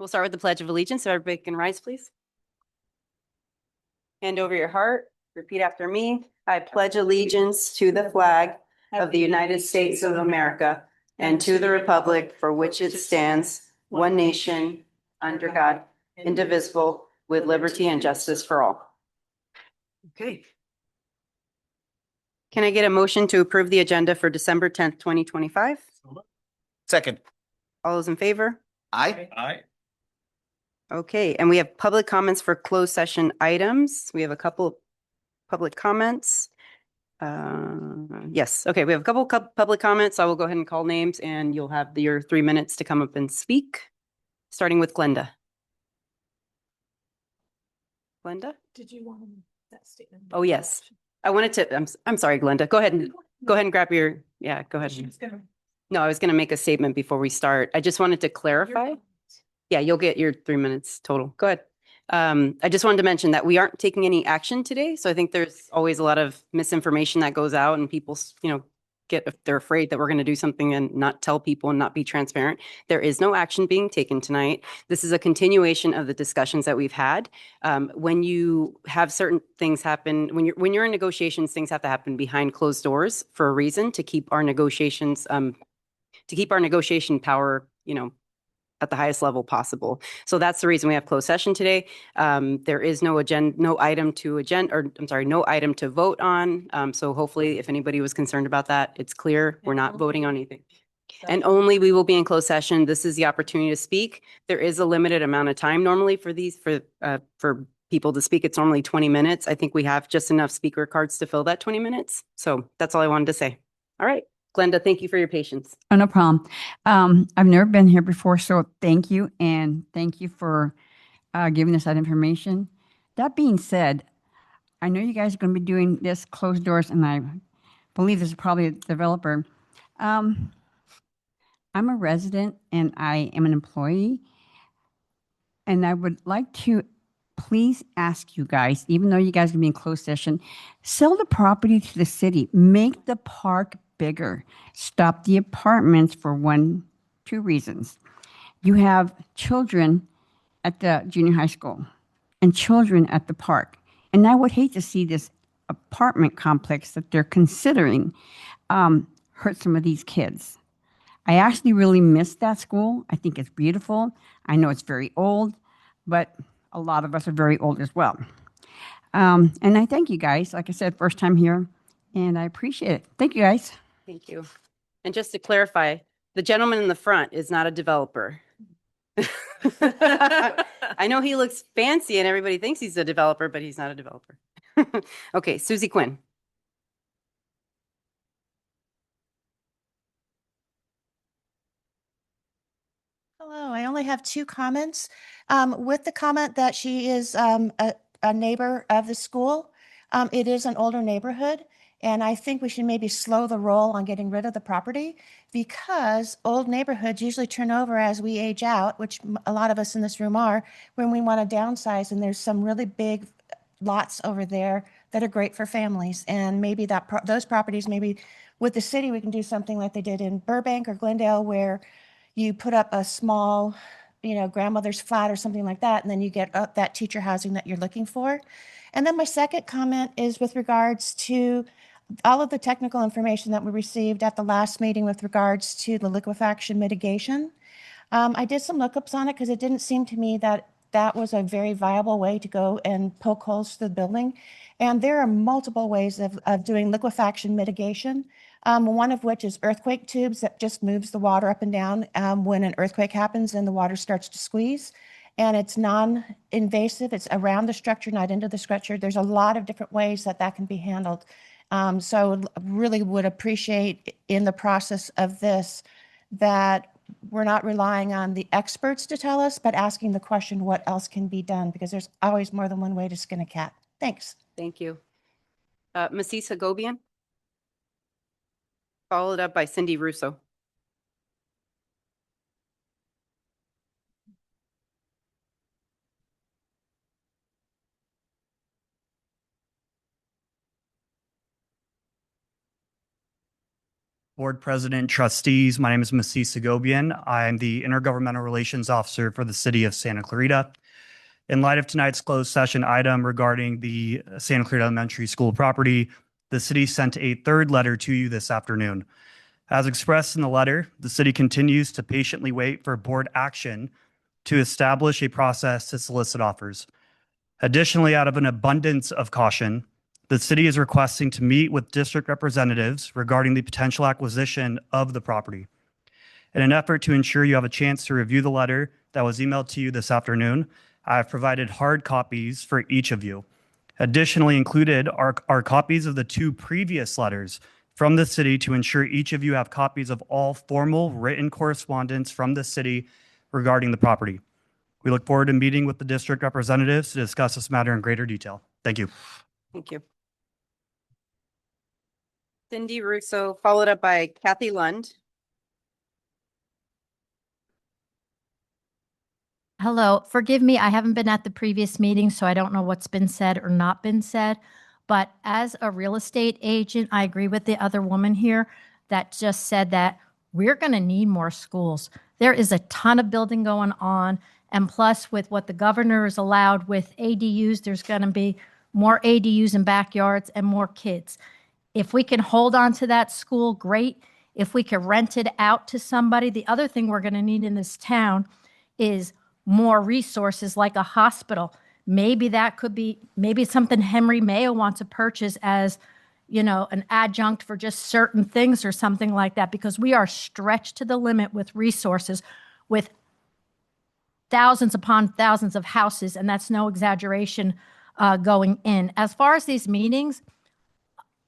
We'll start with the Pledge of Allegiance. So everybody can rise, please. Hand over your heart. Repeat after me. I pledge allegiance to the flag of the United States of America and to the republic for which it stands, one nation, under God, indivisible, with liberty and justice for all. Okay. Can I get a motion to approve the agenda for December 10th, 2025? Second. All those in favor? Aye. Aye. Okay, and we have public comments for closed session items. We have a couple public comments. Yes, okay, we have a couple public comments. I will go ahead and call names and you'll have your 3 minutes to come up and speak, starting with Glenda. Glenda? Did you want that statement? Oh, yes. I wanted to, I'm sorry, Glenda. Go ahead and grab your, yeah, go ahead. No, I was going to make a statement before we start. I just wanted to clarify. Yeah, you'll get your 3 minutes total. Go ahead. I just wanted to mention that we aren't taking any action today. So I think there's always a lot of misinformation that goes out and people, they're afraid that we're going to do something and not tell people and not be transparent. There is no action being taken tonight. This is a continuation of the discussions that we've had. When you have certain things happen, when you're in negotiations, things have to happen behind closed doors for a reason to keep our negotiations, negotiation power, at the highest level possible. So that's the reason we have closed session today. There is no item to vote on. So hopefully if anybody was concerned about that, it's clear. We're not voting on anything. And only we will be in closed session. This is the opportunity to speak. There is a limited amount of time normally for people to speak. It's normally 20 minutes. I think we have just enough speaker cards to fill that 20 minutes. So that's all I wanted to say. All right. Glenda, thank you for your patience. Oh, no problem. I've never been here before, so thank you. And thank you for giving us that information. That being said, I know you guys are going to be doing this closed doors, and I believe this is probably a developer. I'm a resident, and I am an employee. And I would like to please ask you guys, even though you guys are going to be in closed session, sell the property to the city. Make the park bigger. Stop the apartments for two reasons. You have children at the junior high school and children at the park. And I would hate to see this apartment complex that they're considering hurt some of these kids. I actually really miss that school. I think it's beautiful. I know it's very old, but a lot of us are very old as well. And I thank you guys. Like I said, first time here, and I appreciate it. Thank you, guys. Thank you. And just to clarify, the gentleman in the front is not a developer. I know he looks fancy and everybody thinks he's a developer, but he's not a developer. Okay, Susie Quinn. Hello, I only have two comments. With the comment that she is a neighbor of the school, it is an older neighborhood, and I think we should maybe slow the roll on getting rid of the property because old neighborhoods usually turn over as we age out, which a lot of us in this room are, when we want to downsize, and there's some really big lots over there that are great for families. And maybe those properties, maybe with the city, we can do something like they did in Burbank or Glendale where you put up a small, grandmother's flat or something like that, and then you get up that teacher housing that you're looking for. And then my second comment is with regards to all of the technical information that we received at the last meeting with regards to the liquefaction mitigation. I did some lookups on it because it didn't seem to me that that was a very viable way to go and poke holes to the building. And there are multiple ways of doing liquefaction mitigation. One of which is earthquake tubes that just moves the water up and down when an earthquake happens and the water starts to squeeze. And it's non-invasive. It's around the structure, not into the structure. There's a lot of different ways that can be handled. So really would appreciate in the process of this that we're not relying on the experts to tell us, but asking the question, what else can be done? Because there's always more than one way to skin a cat. Thanks. Thank you. Mrs. Hagobian, followed up by Cindy Russo. Board President, trustees, my name is Masih Segobian. I'm the Intergovernmental Relations Officer for the City of Santa Clarita. In light of tonight's closed session item regarding the Santa Clarita Elementary School property, the city sent a third letter to you this afternoon. As expressed in the letter, the city continues to patiently wait for board action to establish a process to solicit offers. Additionally, out of an abundance of caution, the city is requesting to meet with district representatives regarding the potential acquisition of the property. In an effort to ensure you have a chance to review the letter that was emailed to you this afternoon, I have provided hard copies for each of you. Additionally included are copies of the two previous letters from the city to ensure each of you have copies of all formal written correspondence from the city regarding the property. We look forward to meeting with the district representatives to discuss this matter in greater detail. Thank you. Thank you. Cindy Russo, followed up by Kathy Lund. Hello, forgive me, I haven't been at the previous meeting, so I don't know what's been said or not been said. But as a real estate agent, I agree with the other woman here that just said that we're going to need more schools. There is a ton of building going on. And plus, with what the governor has allowed with ADUs, there's going to be more ADUs in backyards and more kids. If we can hold on to that school, great. If we can rent it out to somebody, the other thing we're going to need in this town is more resources like a hospital. Maybe that could be, maybe it's something Henry Mayo wants to purchase as, you know, an adjunct for just certain things or something like that, because we are stretched to the limit with resources, with thousands upon thousands of houses, and that's no exaggeration going in. As far as these meetings,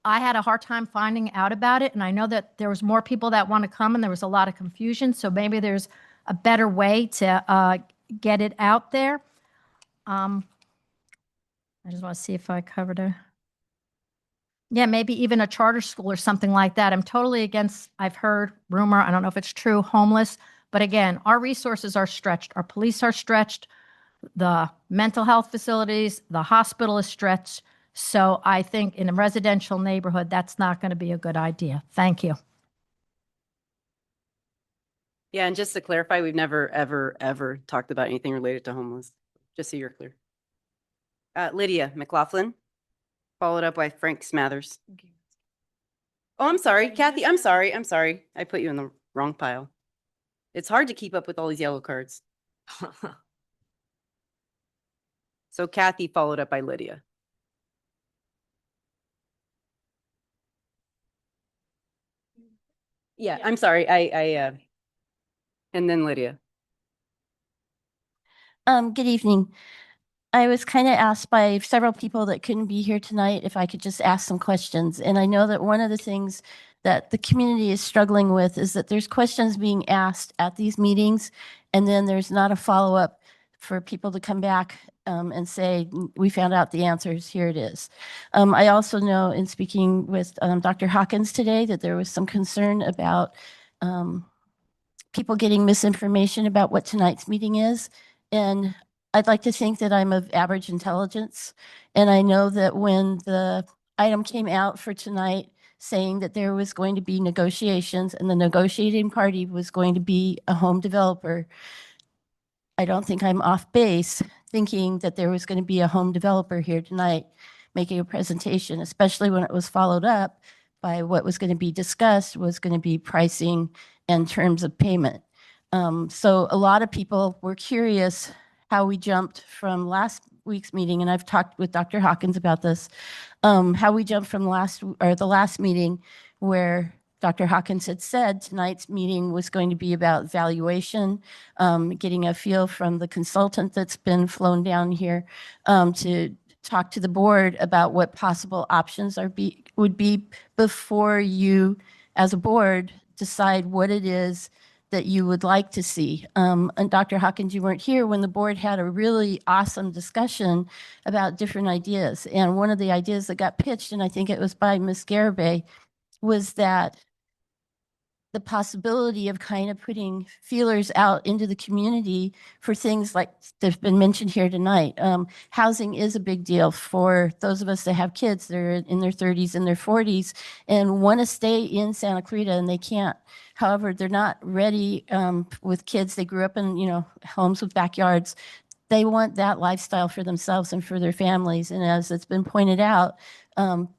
I had a hard time finding out about it, and I know that there was more people that want to come, and there was a lot of confusion, so maybe there's a better way to get it out there. I just want to see if I covered it. Yeah, maybe even a charter school or something like that. I'm totally against, I've heard rumor, I don't know if it's true, homeless, but again, our resources are stretched. Our police are stretched, the mental health facilities, the hospital is stretched. So I think in a residential neighborhood, that's not going to be a good idea. Thank you. Yeah, and just to clarify, we've never, ever, ever talked about anything related to homeless, just so you're clear. Lydia McLaughlin, followed up by Frank Smathers. Oh, I'm sorry, Kathy, I'm sorry. I put you in the wrong pile. It's hard to keep up with all these yellow cards. So Kathy, followed up by Lydia. Yeah, I'm sorry, and then Lydia. Good evening. I was kind of asked by several people that couldn't be here tonight if I could just ask some questions. And I know that one of the things that the community is struggling with is that there's questions being asked at these meetings, and then there's not a follow-up for people to come back and say, we found out the answers, here it is. I also know in speaking with Dr. Hawkins today that there was some concern about people getting misinformation about what tonight's meeting is. And I'd like to think that I'm of average intelligence. And I know that when the item came out for tonight saying that there was going to be negotiations and the negotiating party was going to be a home developer, I don't think I'm off base thinking that there was going to be a home developer here tonight making a presentation, especially when it was followed up by what was going to be discussed was going to be pricing and terms of payment. So a lot of people were curious how we jumped from last week's meeting, and I've talked with Dr. Hawkins about this, how we jumped from the last meeting where Dr. Hawkins had said tonight's meeting was going to be about valuation, getting a feel from the consultant that's been flown down here to talk to the board about what possible options would be before you, as a board, decide what it is that you would like to see. And Dr. Hawkins, you weren't here when the board had a really awesome discussion about different ideas. And one of the ideas that got pitched, and I think it was by Ms. Garibay, was that the possibility of kind of putting feelers out into the community for things like that's been mentioned here tonight. Housing is a big deal for those of us that have kids that are in their 30s and their 40s and want to stay in Santa Clarita and they can't. However, they're not ready with kids. They grew up in, homes with backyards. They want that lifestyle for themselves and for their families. And as it's been pointed out,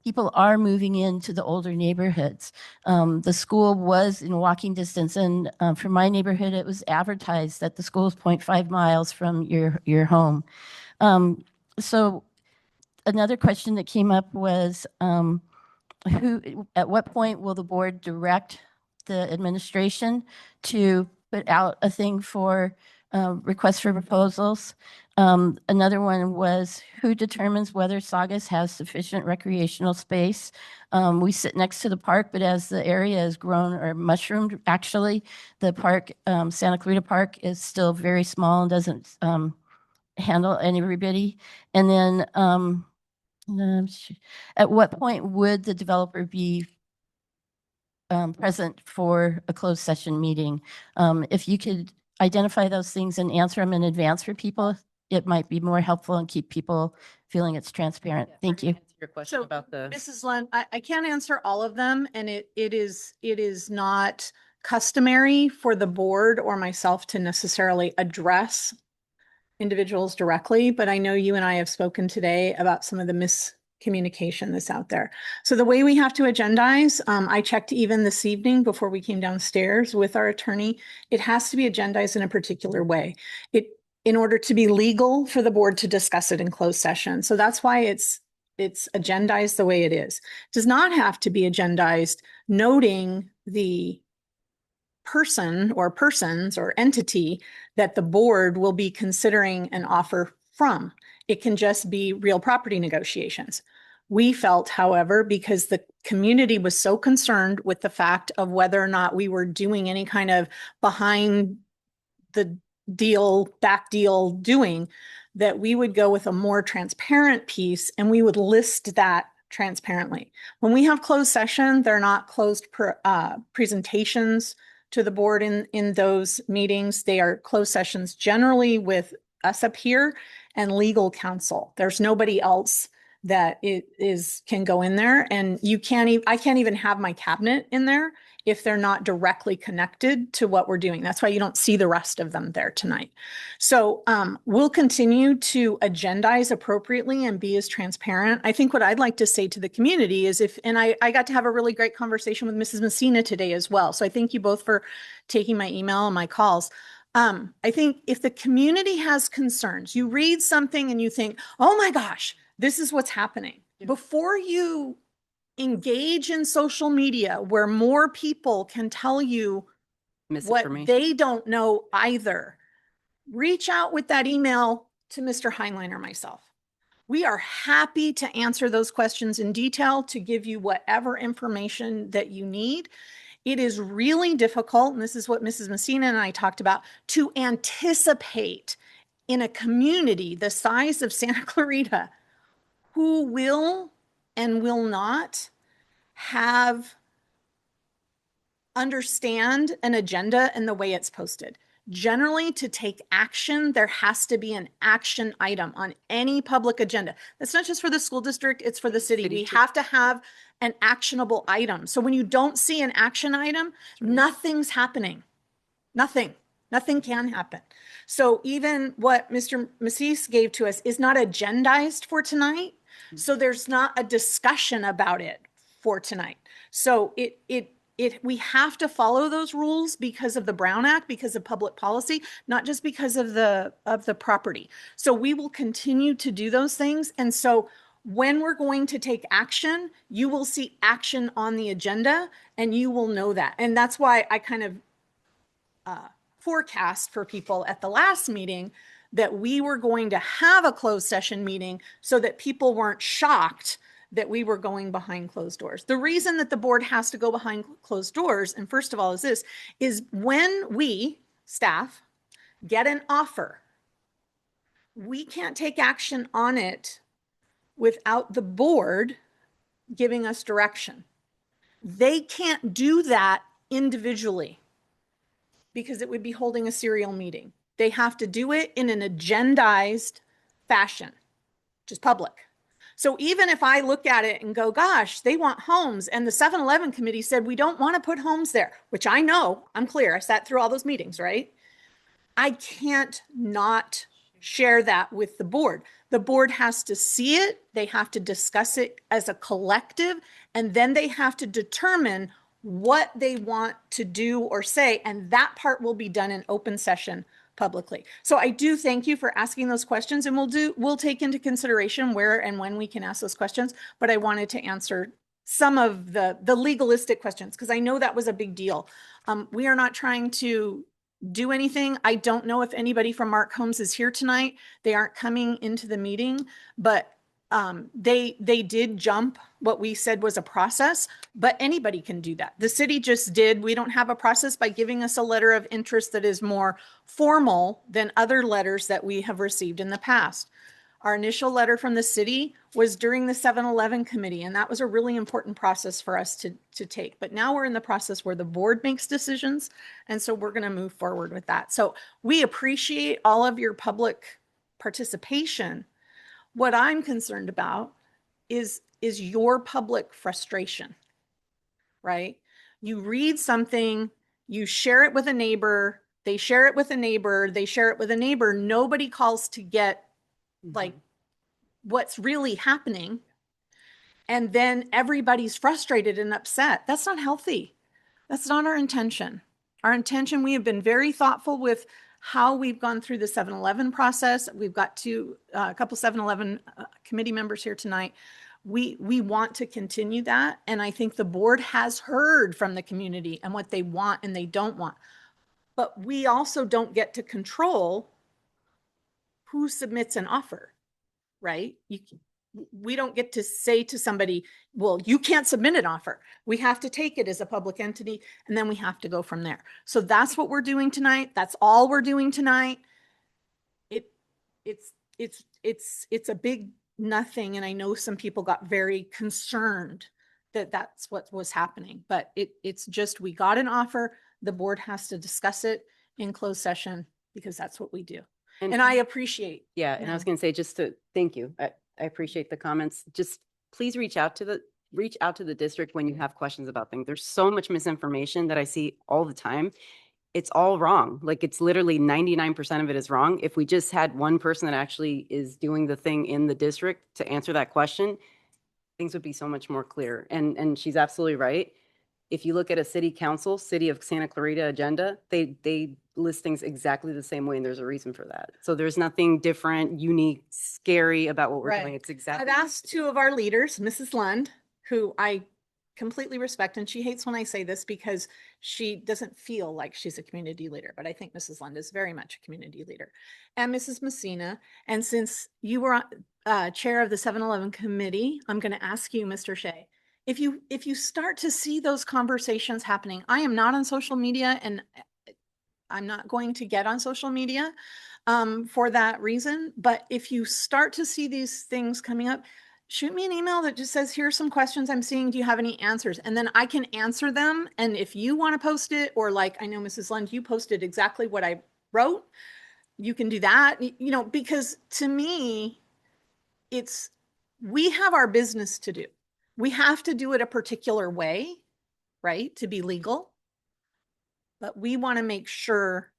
people are moving into the older neighborhoods. The school was in walking distance, and for my neighborhood, it was advertised that the school is 0.5 miles from your home. So another question that came up was, at what point will the board direct the administration to put out a thing for requests for proposals? Another one was, who determines whether Saugus has sufficient recreational space? We sit next to the park, but as the area has grown or mushroomed, actually, the park, Santa Clarita Park, is still very small and doesn't handle everybody. And then at what point would the developer be present for a closed session meeting? If you could identify those things and answer them in advance for people, it might be more helpful and keep people feeling it's transparent. Thank you. Your question So, about the, Mrs. Lund, I can't answer all of them, and it is not customary for the board or myself to necessarily address individuals directly, but I know you and I have spoken today about some of the miscommunication that's out there. So the way we have to agendize, I checked even this evening before we came downstairs with our attorney, it has to be agendized in a particular way. In order to be legal for the board to discuss it in closed session. So that's why it's agendized the way it is. It does not have to be agendized noting the person or persons or entity that the board will be considering an offer from. It can just be real property negotiations. We felt, however, because the community was so concerned with the fact of whether or not we were doing any kind of behind the deal, back deal doing, that we would go with a more transparent piece and we would list that transparently. When we have closed session, they're not closed presentations to the board in those meetings. They are closed sessions generally with us up here and legal counsel. There's nobody else that can go in there, and I can't even have my cabinet in there if they're not directly connected to what we're doing. That's why you don't see the rest of them there tonight. So we'll continue to agendize appropriately and be as transparent. I think what I'd like to say to the community is I got to have a really great conversation with Mrs. Messina today as well. So I thank you both for taking my email and my calls. I think if the community has concerns, you read something and you think, oh my gosh, this is what's happening. Before you engage in social media where more people can tell you what they don't know either, reach out with that email to Mr. Heinlein or myself. We are happy to answer those questions in detail, to give you whatever information that you need. It is really difficult, and this is what Mrs. Messina and I talked about, to anticipate in a community the size of Santa Clarita who will and will not understand an agenda and the way it's posted. Generally, to take action, there has to be an action item on any public agenda. That's not just for the school district, it's for the city. We have to have an actionable item. So when you don't see an action item, nothing's happening. Nothing can happen. So even what Mr. Massis gave to us is not agendized for tonight. So there's not a discussion about it for tonight. So we have to follow those rules because of the Brown Act, because of public policy, not just because of the property. So we will continue to do those things. And so when we're going to take action, you will see action on the agenda and you will know that. And that's why I kind of forecast for people at the last meeting that we were going to have a closed session meeting so that people weren't shocked that we were going behind closed doors. The reason that the board has to go behind closed doors, and first of all is when we, staff, get an offer, we can't take action on it without the board giving us direction. They can't do that individually because it would be holding a serial meeting. They have to do it in an agendized fashion, which is public. So even if I look at it and go, gosh, they want homes, and the 7-Eleven committee said we don't want to put homes there, which I know, I'm clear, I sat through all those meetings, right? I can't not share that with the board. The board has to see it, they have to discuss it as a collective, and then they have to determine what they want to do or say, and that part will be done in open session publicly. So I do thank you for asking those questions, and we'll take into consideration where and when we can ask those questions, but I wanted to answer some of the legalistic questions because I know that was a big deal. We are not trying to do anything. I don't know if anybody from Mark Homes is here tonight. They aren't coming into the meeting, but they did jump what we said was a process, but anybody can do that. The city just did. We don't have a process by giving us a letter of interest that is more formal than other letters that we have received in the past. Our initial letter from the city was during the 7-Eleven committee, and that was a really important process for us to take. But now we're in the process where the board makes decisions, and so we're going to move forward with that. So we appreciate all of your public participation. What I'm concerned about is your public frustration, right? You read something, you share it with a neighbor, they share it with a neighbor, they share it with a neighbor. Nobody calls to get like what's really happening. And then everybody's frustrated and upset. That's not healthy. That's not our intention. Our intention, we have been very thoughtful with how we've gone through the 7-Eleven process. We've got a couple 7-Eleven committee members here tonight. We want to continue that. And I think the board has heard from the community and what they want and they don't want. But we also don't get to control who submits an offer, right? We don't get to say to somebody, well, you can't submit an offer. We have to take it as a public entity, and then we have to go from there. So that's what we're doing tonight. That's all we're doing tonight. It's a big nothing, and I know some people got very concerned that that's what was happening, but it's just, we got an offer. The board has to discuss it in closed session because that's what we do. And I appreciate. Yeah, and I was going to say, just to thank you. I appreciate the comments. Just please reach out to the district when you have questions about things. There's so much misinformation that I see all the time. It's all wrong. Like, it's literally 99% of it is wrong. If we just had one person that actually is doing the thing in the district to answer that question, things would be so much more clear. And she's absolutely right. If you look at a city council, City of Santa Clarita agenda, they list things exactly the same way, and there's a reason for that. So there's nothing different, unique, scary about what we're Right. doing. It's exactly. I've asked two of our leaders, Mrs. Lund, who I completely respect, and she hates when I say this because she doesn't feel like she's a community leader, but I think Mrs. Lund is very much a community leader, and Mrs. Messina. And since you were chair of the 7-Eleven committee, I'm going to ask you, Mr. Shea, if you start to see those conversations happening, I am not on social media, and I'm not going to get on social media for that reason. But if you start to see these things coming up, shoot me an email that just says, here's some questions I'm seeing. Do you have any answers? And then I can answer them. And if you want to post it, or like, I know Mrs. Lund, you posted exactly what I wrote, you can do that, because to me, we have our business to do. We have to do it a particular way, right? To be legal. But we want to make sure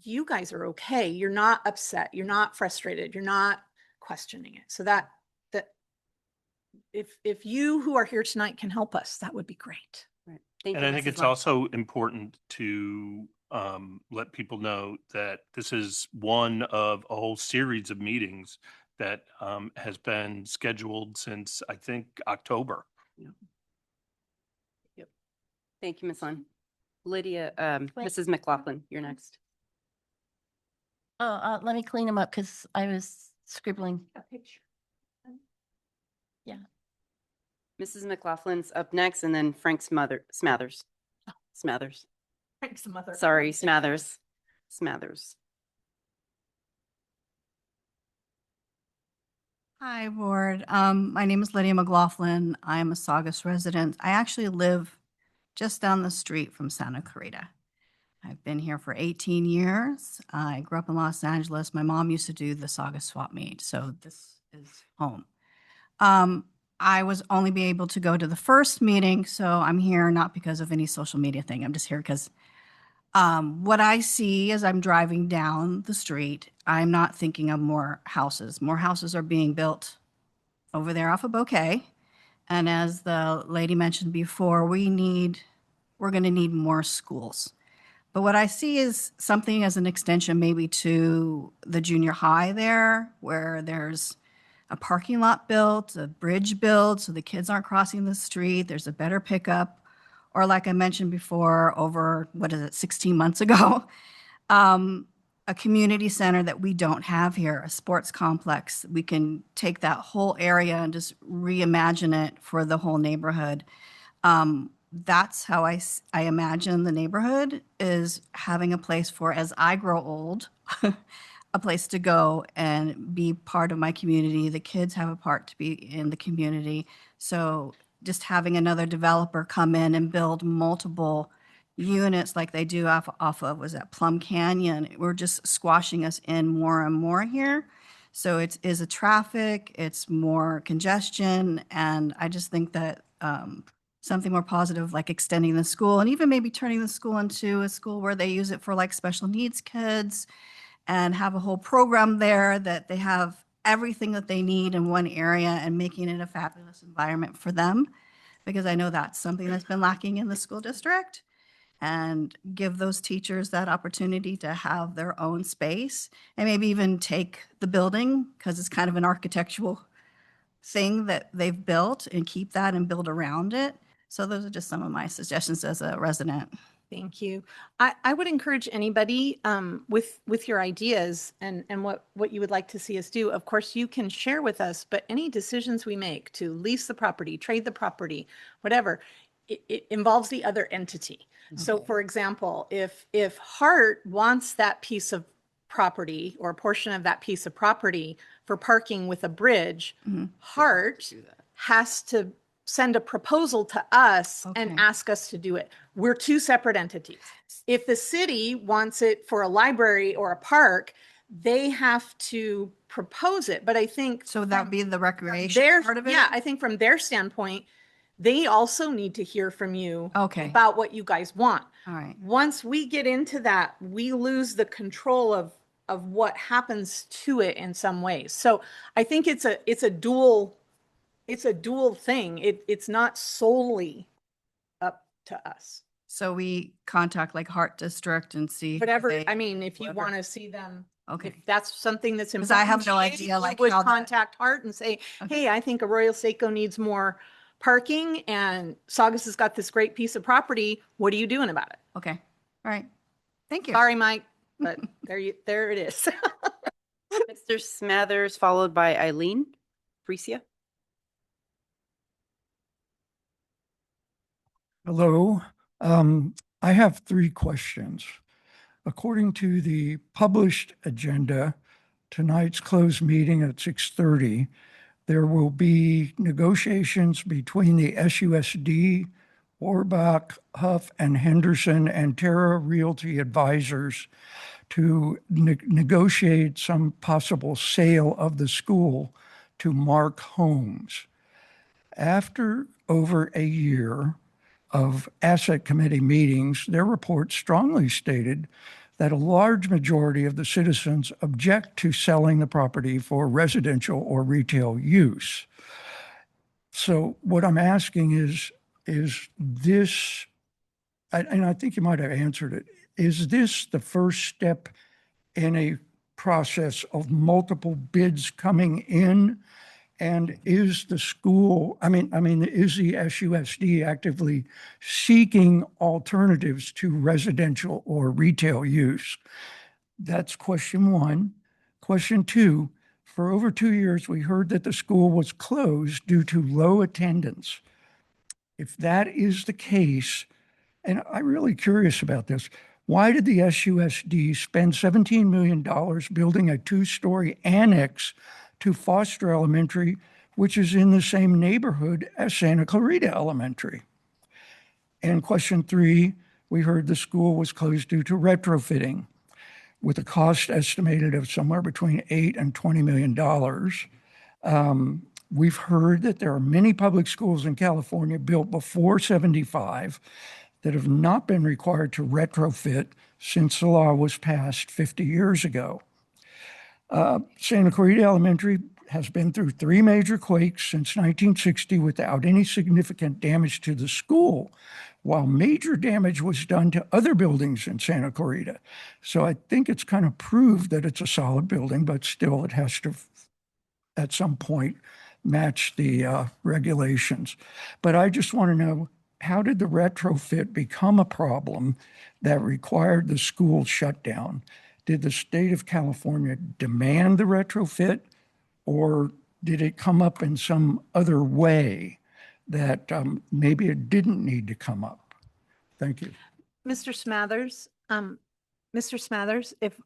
you guys are okay. You're not upset. You're not frustrated. You're not questioning it. So that if you who are here tonight can help us, that would be great. Right. Thank And you, I think Mrs. it's Lund. also important to let people know that this is one of a whole series of meetings that has been scheduled since, I think, October. Yep. Thank you, Ms. Lund. Lydia, Mrs. McLaughlin, you're next. Oh, let me clean them up because I was scribbling. A picture. Mrs. McLaughlin's up next, and then Frank Smathers. Smathers. Frank's mother. Sorry, Smathers. Hi, Board. My name is Lydia McLaughlin. I'm a Saugus resident. I actually live just down the street from Santa Clarita. I've been here for 18 years. I grew up in Los Angeles. My mom used to do the Saugus swap meet, so this is home. I was only be able to go to the first meeting, so I'm here not because of any social media thing. I'm just here because what I see as I'm driving down the street, I'm not thinking of more houses. More houses are being built over there off of Bouquet. And as the lady mentioned before, we're going to need more schools. But what I see is something as an extension maybe to the junior high there, where there's a parking lot built, a bridge built, so the kids aren't crossing the street. There's a better pickup. Or like I mentioned before, over, 16 months ago, a community center that we don't have here, a sports complex. We can take that whole area and just reimagine it for the whole neighborhood. That's how I imagine the neighborhood, is having a place for, as I grow old, a place to go and be part of my community. The kids have a part to be in the community. So just having another developer come in and build multiple units like they do off of, was that Plum Canyon? We're just squashing us in more and more here. So it is a traffic, it's more congestion, and I just think that something more positive, like extending the school and even maybe turning the school into a school where they use it for like special needs kids and have a whole program there, that they have everything that they need in one area and making it a fabulous environment for them. Because I know that's something that's been lacking in the school district, and give those teachers that opportunity to have their own space, and maybe even take the building, because it's kind of an architectural thing that they've built, and keep that and build around it. So those are just some of my suggestions as a resident. Thank you. I would encourage anybody with your ideas and what you would like to see us do. Of course, you can share with us, but any decisions we make to lease the property, trade the property, whatever, it involves the other entity. So for example, if Hart wants that piece of property or a portion of that piece of property for parking with a bridge, Hart has to send a proposal to us and Okay. ask us to do it. We're two separate entities. If the city wants it for a library or a park, they have to propose it. But I think So that would be the recreation their, part of it? yeah, I think from their standpoint, they also need to hear from you Okay. about what you guys want. All right. Once we get into that, we lose the control of what happens to it in some ways. So I think it's a dual thing. It's not solely up to us. So we contact like Hart District and see. Whatever, they- I mean, if you whatever. want to see them, Okay. if that's something that's 'Cause I have important no to you, idea, you like, would how that- contact Hart and say, Okay. hey, I think Arroyo Seco needs more parking and Saugus has got this great piece of property. What are you doing about it? Okay. All right. Thank you. Sorry, Mike, but there it is. Mr. Smathers, followed by Eileen Freesia. Hello. I have 3 questions. According to the published agenda, tonight's closed meeting at 6:30, there will be negotiations between the SUSD, Orbach, Huff, and Henderson, and Terra Realty Advisors to negotiate some possible sale of the school to Mark Holmes. After over a year of asset committee meetings, their report strongly stated that a large majority of the citizens object to selling the property for residential or retail use. So what I'm asking is this, and I think you might have answered it, is this the first step in a process of multiple bids coming in? And is the school, is the SUSD actively seeking alternatives to residential or retail use? That's question 1. Question 2, for over 2 years, we heard that the school was closed due to low attendance. If that is the case, and I'm really curious about this, why did the SUSD spend $17 million building a 2-story annex to Foster Elementary, which is in the same neighborhood as Santa Clarita Elementary? And question 3, we heard the school was closed due to retrofitting with a cost estimated of somewhere between $8 and $20 million. We've heard that there are many public schools in California built before 75 that have not been required to retrofit since the law was passed 50 years ago. Santa Clarita Elementary has been through 3 major quakes since 1960 without any significant damage to the school, while major damage was done to other buildings in Santa Clarita. So I think it's kind of proved that it's a solid building, but still it has to, at some point, match the regulations. But I just want to know, how did the retrofit become a problem that required the school shutdown? Did the state of California demand the retrofit, or did it come up in some other way that maybe it didn't need to come up? Thank you. Mr. Smathers,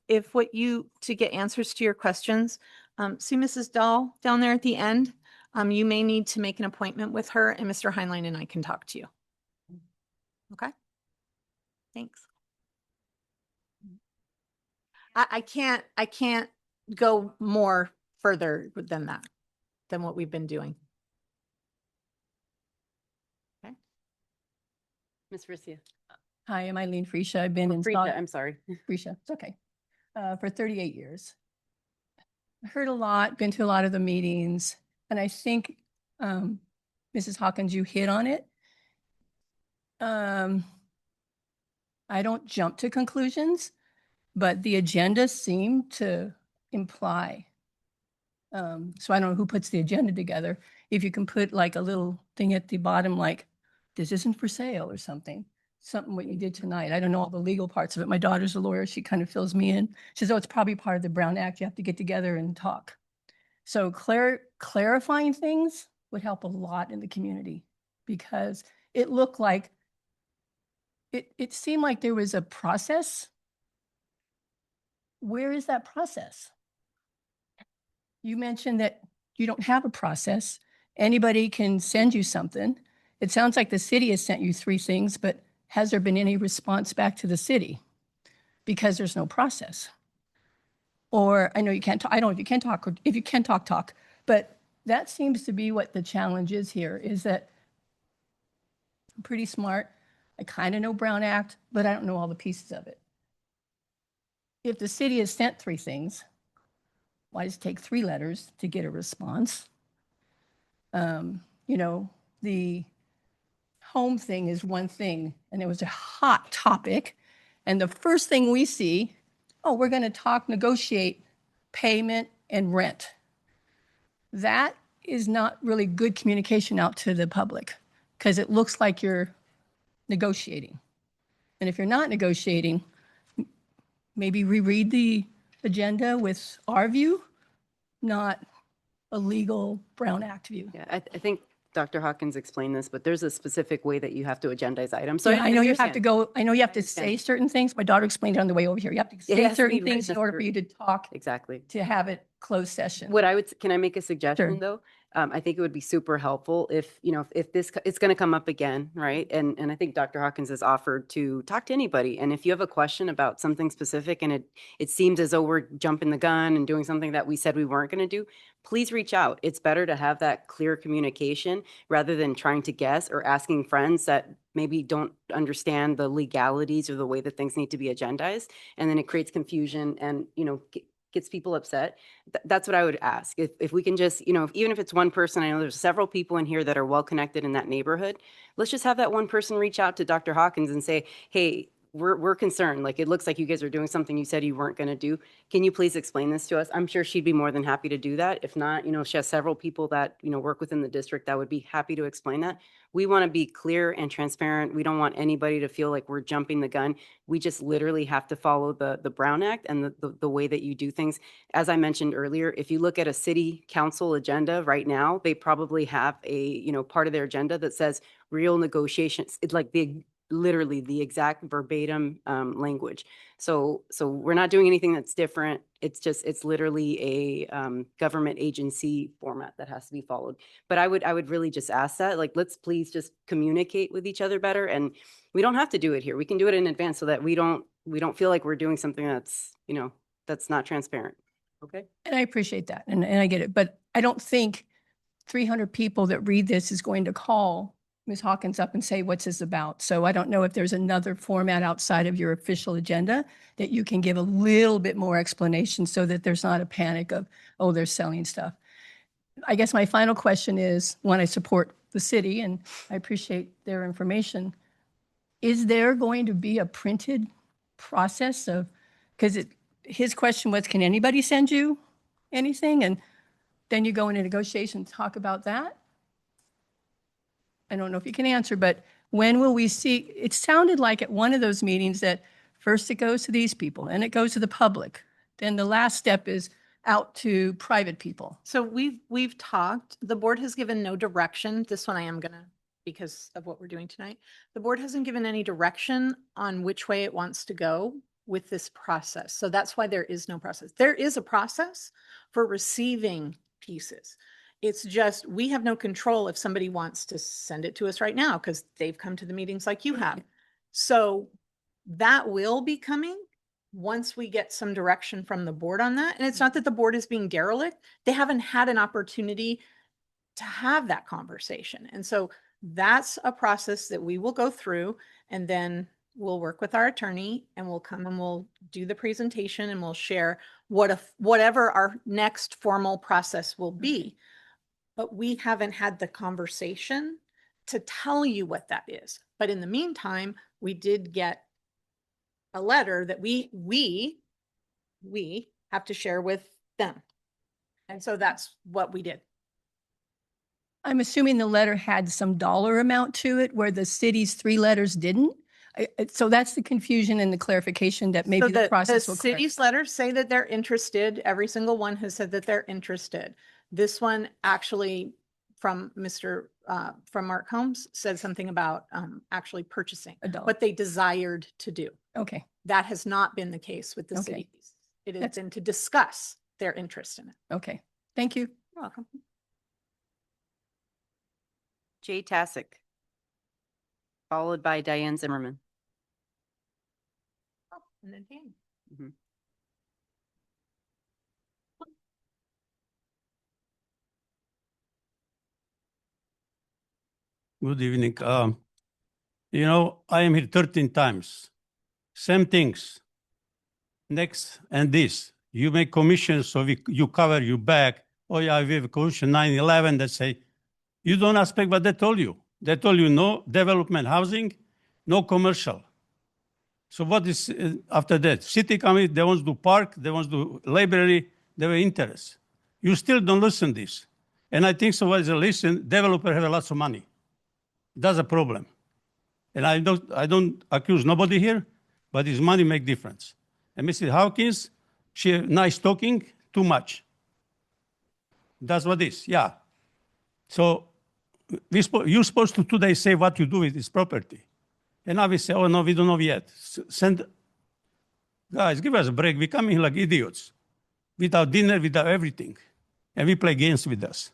if what you, to get answers to your questions, see Mrs. Dahl down there at the end. You may need to make an appointment with her, and Mr. Heinlein and I can talk to you. Okay? Thanks. I can't go more further than that, than what we've been doing. Okay. Ms. Ricia. Hi, I'm Eileen Freesia. I've been in Frida, I'm sorry. Freesia, it's okay. For 38 years. I heard a lot, been to a lot of the meetings, and I think, Mrs. Hawkins, you hit on it. I don't jump to conclusions, but the agenda seemed to imply. So I don't know who puts the agenda together. If you can put like a little thing at the bottom, like this isn't for sale or something what you did tonight. I don't know all the legal parts of it. My daughter's a lawyer. She kind of fills me in. She says, oh, it's probably part of the Brown Act. You have to get together and talk. So clarifying things would help a lot in the community, because it looked like, it seemed like there was a process. Where is that process? You mentioned that you don't have a process. Anybody can send you something. It sounds like the city has sent you 3 things, but has there been any response back to the city? Because there's no process. Or I know you can't talk, I don't know if you can talk, or if you can talk, talk. But that seems to be what the challenge is here, is that I'm pretty smart. I kind of know Brown Act, but I don't know all the pieces of it. If the city has sent 3 things, why does it take 3 letters to get a response? You know, the home thing is one thing, and it was a hot topic. And the first thing we see, oh, we're going to negotiate payment and rent. That is not really good communication out to the public, because it looks like you're negotiating. And if you're not negotiating, maybe reread the agenda with our view, not a legal Brown Act view. Yeah, I think Dr. Hawkins explained this, but there's a specific way that you have to agendize items. So Yeah, I know you have to understand. go, I know you have to say understand. certain things. My daughter explained it on the way over here. You have to It say has to be certain things in written order for through. you to talk, Exactly. to have it closed session. What I would, can I make a suggestion Sure. though? I think it would be super helpful if, you know, if this, it's going to come up again, right? And I think Dr. Hawkins has offered to talk to anybody. And if you have a question about something specific and it seems as though we're jumping the gun and doing something that we said we weren't going to do, please reach out. It's better to have that clear communication rather than trying to guess or asking friends that maybe don't understand the legalities or the way that things need to be agendized. And then it creates confusion and, you know, gets people upset. That's what I would ask. If we can just, you know, even if it's one person, I know there's several people in here that are well connected in that neighborhood. Let's just have that one person reach out to Dr. Hawkins and say, hey, we're concerned. Like, it looks like you guys are doing something you said you weren't going to do. Can you please explain this to us? I'm sure she'd be more than happy to do that. If not, you know, she has several people that, you know, work within the district that would be happy to explain that. We want to be clear and transparent. We don't want anybody to feel like we're jumping the gun. We just literally have to follow the Brown Act and the way that you do things. As I mentioned earlier, if you look at a city council agenda right now, they probably have a, you know, part of their agenda that says real negotiations. It's like the literally the exact verbatim language. So we're not doing anything that's different. It's literally a government agency format that has to be followed. But I would really just ask that, like, let's please just communicate with each other better. And we don't have to do it here. We can do it in advance so that we don't feel like we're doing something that's, that's not transparent. Okay. And I appreciate that. And I get it. But I don't think 300 people that read this is going to call Ms. Hawkins up and say, what's this about? So I don't know if there's another format outside of your official agenda that you can give a little bit more explanation so that there's not a panic of, oh, they're selling stuff. I guess my final question is, one, I support the city and I appreciate their information. Is there going to be a printed process of, because his question was, can anybody send you anything? And then you go into negotiation, talk about that. I don't know if you can answer, but when will we see? It sounded like at one of those meetings that first it goes to these people and it goes to the public. Then the last step is out to private people. So we've talked, the board has given no direction. This one I am gonna, because of what we're doing tonight. The board hasn't given any direction on which way it wants to go with this process. So that's why there is no process. There is a process for receiving pieces. It's just, we have no control if somebody wants to send it to us right now because they've come to the meetings like you have. So that will be coming once we get some direction from the board on that. And it's not that the board is being derelict. They haven't had an opportunity to have that conversation. And so that's a process that we will go through, and then we'll work with our attorney and we'll come and we'll do the presentation and we'll share whatever our next formal process will be. But we haven't had the conversation to tell you what that is. But in the meantime, we did get a letter that we have to share with them. And so that's what we did. I'm assuming the letter had some dollar amount to it where the city's 3 letters didn't. So that's the confusion and the clarification that maybe So the process will The correct. city's letters say that they're interested. Every single one has said that they're interested. This one actually from from Mark Holmes said something about actually purchasing $1. what they desired to do. Okay. That has not been the case with the Okay. city. It has That's- been to discuss their interest in it. Okay. Thank you. You're welcome. Jay Tassick, followed by Diane Zimmerman. Oh, and then Dan. Mhm. Good evening. I am here 13 times. Same things. Next and this. You make commissions, so you cover your back. Oh yeah, we have a commission 9/11 that say, you don't expect what they told you. They told you no development housing, no commercial. So what is after that? City committee, they want to do park, they want to do library, they were interest. You still don't listen to this. And I think so as a listen, developer have lots of money. That's a problem. And I don't accuse nobody here, but his money make difference. And Mrs. Hawkins, she nice talking, too much. That's what it is, yeah. So you're supposed to today say what you do with this property. And now we say, oh no, we don't know yet. Guys, give us a break. We come in like idiots, without dinner, without everything. And we play games with us.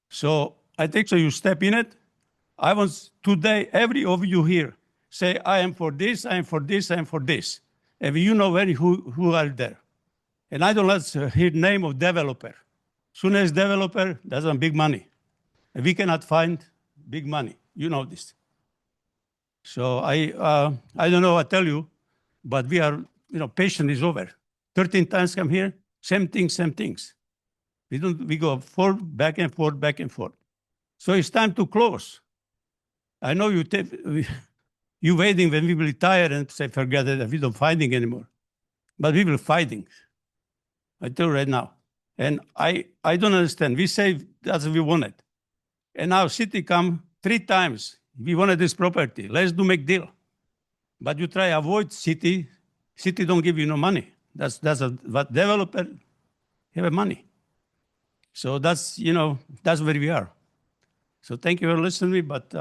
So I think so you step in it. I want today, every of you here, say, I am for this, I am for this, I am for this. And you know who are there. And I don't let hear name of developer. Soon as developer, that's a big money. And we cannot find big money. You know this. So I don't know what to tell you, but we are, patient is over. 13 times come here, same things. We go forward, back and forth, back and forth. So it's time to close. I know you waiting when we will retire and say, forget it, we don't fighting anymore. But we will fighting. I tell you right now. And I don't understand. We say that's what we wanted. And now city come 3 times. We wanted this property. Let's make deal. But you try avoid city. City don't give you no money. That's what developer have money. So that's where we are. So thank you for listening, but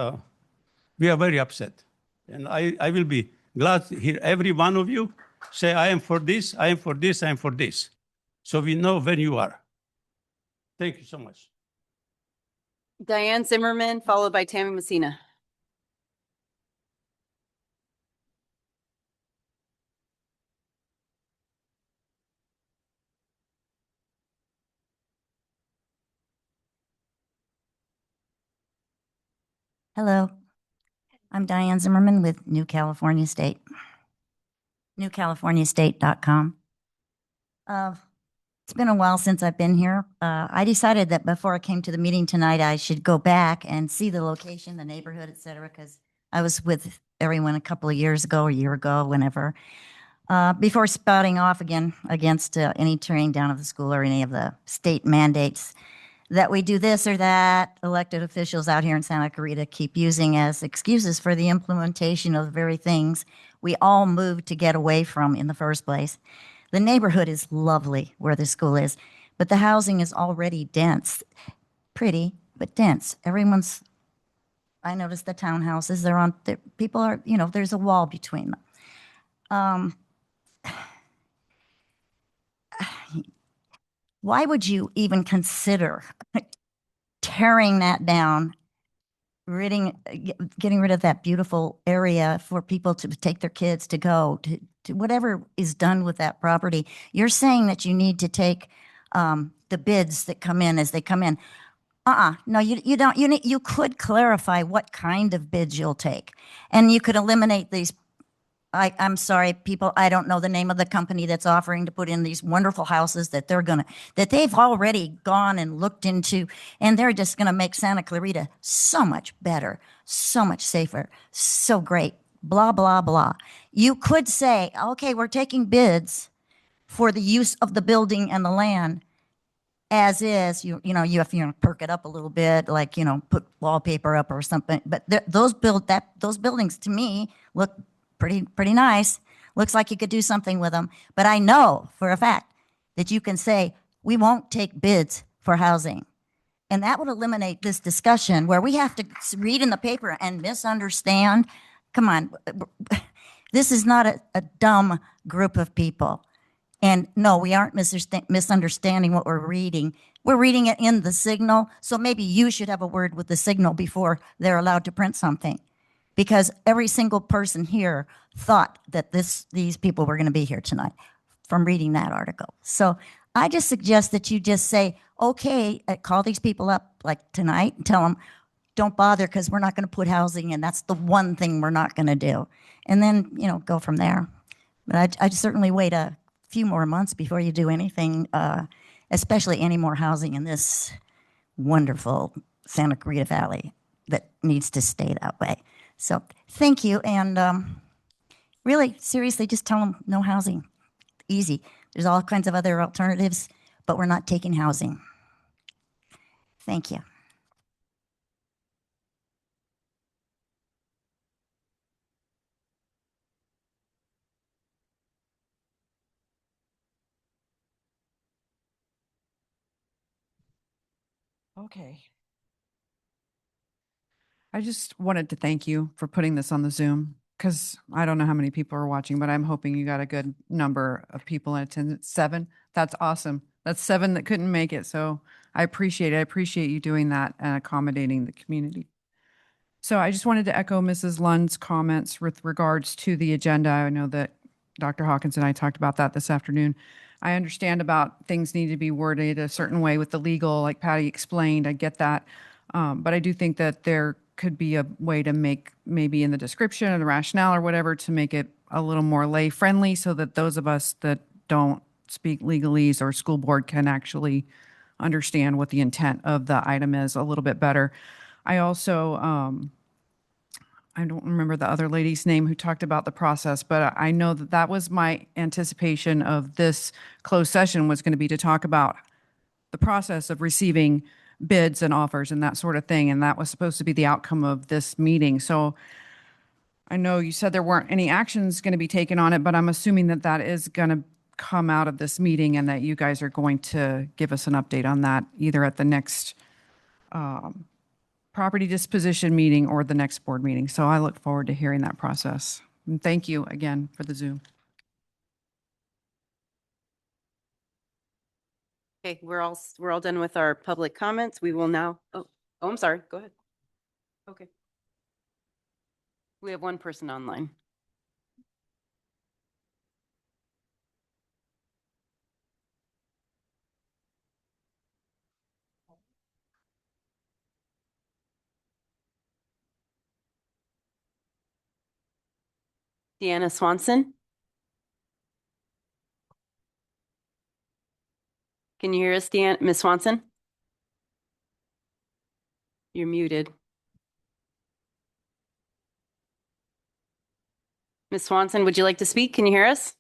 we are very upset. And I will be glad to hear every one of you say, I am for this, I am for this, I am for this. So we know where you are. Thank you so much. Diane Zimmerman, followed by Tammy Messina. Hello, I'm Diane Zimmerman with New California State, newcaliforniastate.com. It's been a while since I've been here. I decided that before I came to the meeting tonight, I should go back and see the location, the neighborhood, et cetera, because I was with everyone a couple of years ago, a year ago, whenever, before spouting off again against any tearing down of the school or any of the state mandates that we do this or that elected officials out here in Santa Clarita keep using as excuses for the implementation of the very things we all moved to get away from in the first place. The neighborhood is lovely where the school is, but the housing is already dense. Pretty, but dense. I noticed the townhouses, people are, there's a wall between them. Why would you even consider tearing that down, getting rid of that beautiful area for people to take their kids to go to whatever is done with that property? You're saying that you need to take the bids that come in as they come in. No, you don't. You could clarify what kind of bids you'll take, and you could eliminate these. I'm sorry, people, I don't know the name of the company that's offering to put in these wonderful houses that they've already gone and looked into, and they're just gonna make Santa Clarita so much better, so much safer, so great, blah, blah, blah. You could say, okay, we're taking bids for the use of the building and the land as is. You have to perk it up a little bit, like, put wallpaper up or something. But those buildings to me look pretty nice. Looks like you could do something with them. But I know for a fact that you can say, we won't take bids for housing. And that would eliminate this discussion where we have to read in the paper and misunderstand. Come on. This is not a dumb group of people. And no, we aren't misunderstanding what we're reading. We're reading it in the Signal. So maybe you should have a word with the Signal before they're allowed to print something. Because every single person here thought that these people were going to be here tonight from reading that article. So I just suggest that you just say, okay, call these people up like tonight and tell them, don't bother because we're not going to put housing in. That's the one thing we're not going to do. And then, go from there. But I'd certainly wait a few more months before you do anything, especially any more housing in this wonderful Santa Clarita Valley that needs to stay that way. So thank you. And really, seriously, just tell them no housing. Easy. There's all kinds of other alternatives, but we're not taking housing. Thank you. Okay. I just wanted to thank you for putting this on the Zoom because I don't know how many people are watching, but I'm hoping you got a good number of people in attendance. 7. That's awesome. That's 7 that couldn't make it. So I appreciate it. I appreciate you doing that and accommodating the community. So I just wanted to echo Mrs. Lund's comments with regards to the agenda. I know that Dr. Hawkins and I talked about that this afternoon. I understand about things need to be worded a certain way with the legal, like Patty explained. I get that. But I do think that there could be a way to make maybe in the description or the rationale or whatever to make it a little more lay friendly so that those of us that don't speak legalese or school board can actually understand what the intent of the item is a little bit better. I also, I don't remember the other lady's name who talked about the process, but I know that that was my anticipation of this closed session was going to be to talk about the process of receiving bids and offers and that sort of thing. And that was supposed to be the outcome of this meeting. So I know you said there weren't any actions going to be taken on it, but I'm assuming that that is going to come out of this meeting and that you guys are going to give us an update on that either at the next property disposition meeting or the next board meeting. So I look forward to hearing that process. And thank you again for the Zoom. Okay, we're all done with our public comments. We will now, I'm sorry. Go ahead. Okay. We have one person online. Deanna Swanson. Can you hear us, Miss Swanson? You're muted. Miss Swanson, would you like to speak? Can you hear us?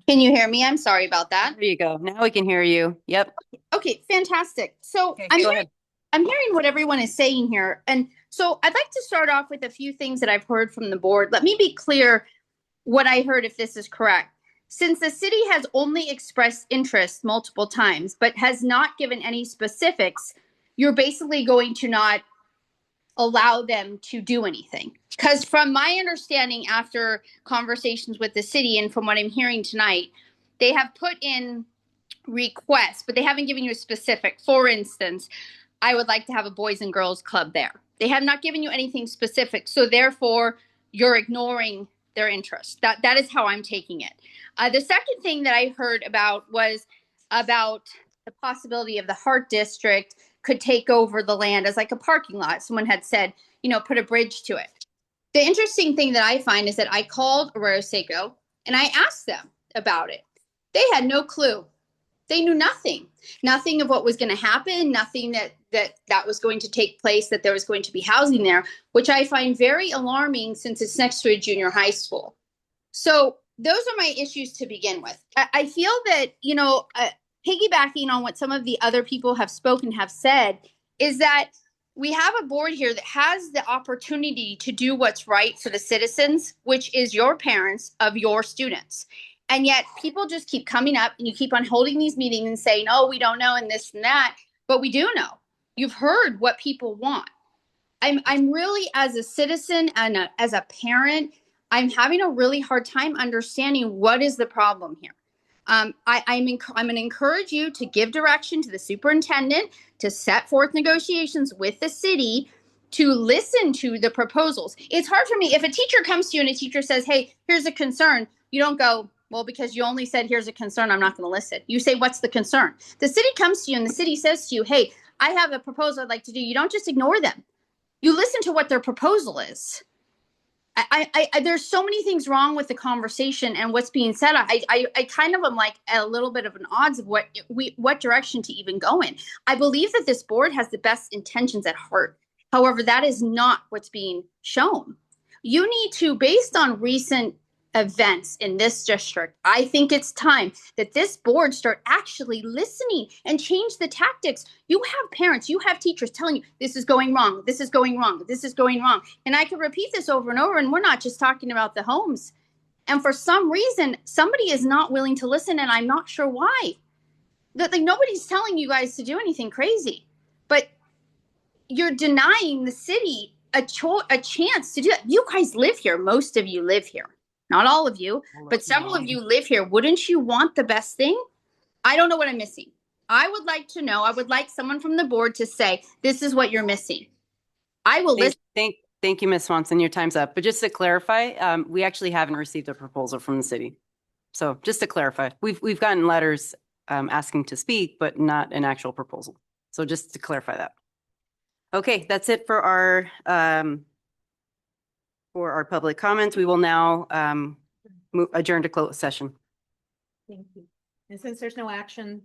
Can you hear me? I'm sorry about that. There you go. Now we can hear you. Yep. Okay, fantastic. So Okay, I'm go hearing, ahead. I'm hearing what everyone is saying here. And so I'd like to start off with a few things that I've heard from the board. Let me be clear what I heard, if this is correct. Since the city has only expressed interest multiple times, but has not given any specifics, you're basically going to not allow them to do anything. Because from my understanding, after conversations with the city and from what I'm hearing tonight, they have put in requests, but they haven't given you a specific. For instance, I would like to have a boys and girls club there. They have not given you anything specific, so therefore you're ignoring their interest. That is how I'm taking it. The second thing that I heard about was about the possibility of the Heart District could take over the land as like a parking lot. Someone had said, put a bridge to it. The interesting thing that I find is that I called Arroyo Seco and I asked them about it. They had no clue. They knew nothing of what was going to happen, nothing that was going to take place, that there was going to be housing there, which I find very alarming since it's next to a junior high school. So those are my issues to begin with. I feel that, piggybacking on what some of the other people have spoken, have said, is that we have a board here that has the opportunity to do what's right for the citizens, which is your parents of your students. And yet people just keep coming up and you keep on holding these meetings and saying, oh, we don't know and this and that. But we do know. You've heard what people want. I'm really, as a citizen and as a parent, I'm having a really hard time understanding what is the problem here. I'm going to encourage you to give direction to the superintendent to set forth negotiations with the city to listen to the proposals. It's hard for me if a teacher comes to you and a teacher says, hey, here's a concern. You don't go, well, because you only said here's a concern, I'm not going to listen. You say, what's the concern? The city comes to you and the city says to you, hey, I have a proposal I'd like to do. You don't just ignore them. You listen to what their proposal is. There's so many things wrong with the conversation and what's being said. I kind of am like at a little bit of an odds of what direction to even go in. I believe that this board has the best intentions at heart. However, that is not what's being shown. You need to, based on recent events in this district, I think it's time that this board start actually listening and change the tactics. You have parents, you have teachers telling you this is going wrong, this is going wrong, this is going wrong. And I can repeat this over and over, and we're not just talking about the homes. And for some reason, somebody is not willing to listen, and I'm not sure why. Like, nobody's telling you guys to do anything crazy, but you're denying the city a chance to do that. You guys live here. Most of you live here. Not all of you, but several of you live here. Wouldn't you want the best thing? I don't know what I'm missing. I would like to know. I would like someone from the board to say, this is what you're missing. I will listen. Thank you, Ms. Swanson. Your time's up. But just to clarify, we actually haven't received a proposal from the city. So just to clarify, we've gotten letters asking to speak, but not an actual proposal. So just to clarify that. Okay, that's it for our public comments. We will now adjourn to closed session. Thank you. And since there's no action